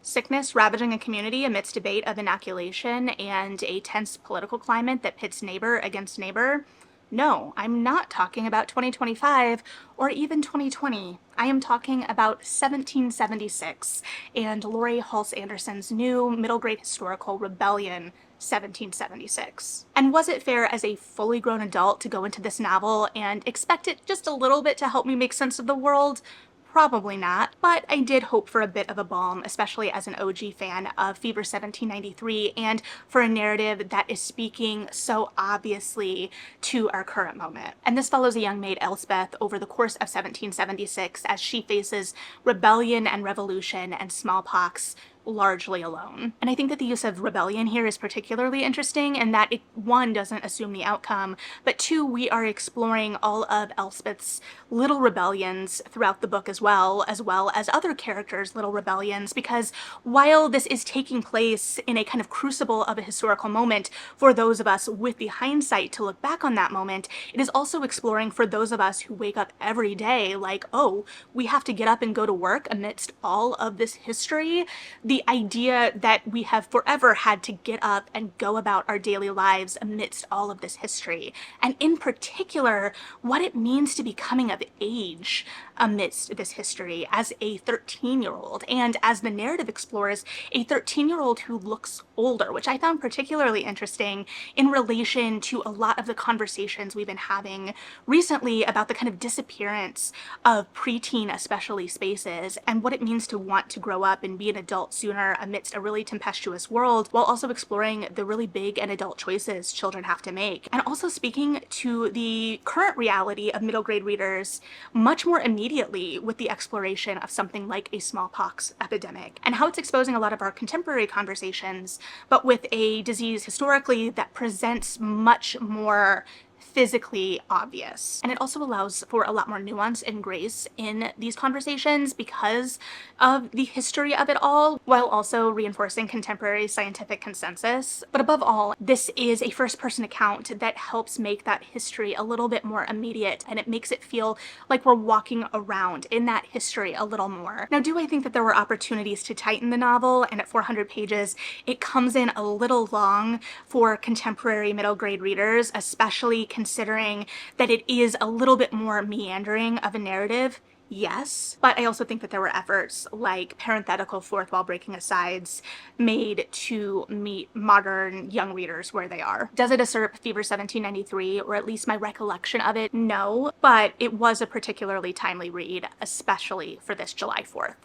Sickness ravaging a community amidst debate of inoculation and a tense political climate that pits neighbor against neighbor? No, I'm not talking about 2025 or even 2020. I am talking about 1776 and Laurie Halse Anderson's new middle grade historical Rebellion, 1776. And was it fair as a fully grown adult to go into this novel and expect it just a little bit to help me make sense of the world? Probably not, but I did hope for a bit of a balm, especially as an OG fan of Fever 1793, and for a narrative that is speaking so obviously to our current moment. And this follows a young maid, Elspeth, over the course of 1776 as she faces rebellion and revolution and smallpox largely alone. And I think that the use of rebellion here is particularly interesting in that it, one, doesn't assume the outcome, but two, we are exploring all of Elspeth's little rebellions throughout the book as well as other characters' little rebellions, because while this is taking place in a kind of crucible of a historical moment for those of us with the hindsight to look back on that moment, it is also exploring for those of us who wake up every day like, oh, we have to get up and go to work amidst all of this history. The idea that we have forever had to get up and go about our daily lives amidst all of this history, and in particular, what it means to be coming of age amidst this history as a 13-year-old, and as the narrative explores, a 13-year-old who looks older, which I found particularly interesting in relation to a lot of the conversations we've been having recently about the kind of disappearance of preteen, especially, spaces, and what it means to want to grow up and be an adult sooner amidst a really tempestuous world, while also exploring the really big and adult choices children have to make. And also speaking to the current reality of middle grade readers much more immediately with the exploration of something like a smallpox epidemic, and how it's exposing a lot of our contemporary conversations, but with a disease historically that presents much more physically obvious. And it also allows for a lot more nuance and grace in these conversations because of the history of it all, while also reinforcing contemporary scientific consensus. But above all, this is a first-person account that helps make that history a little bit more immediate, and it makes it feel like we're walking around in that history a little more. Now, do I think that there were opportunities to tighten the novel, and at 400 pages, it comes in a little long for contemporary middle grade readers, especially considering that it is a little bit more meandering of a narrative? Yes, but I also think that there were efforts like parenthetical fourth wall breaking asides made to meet modern young readers where they are. Does it usurp Fever 1793, or at least my recollection of it? No, but it was a particularly timely read, especially for this July 4th.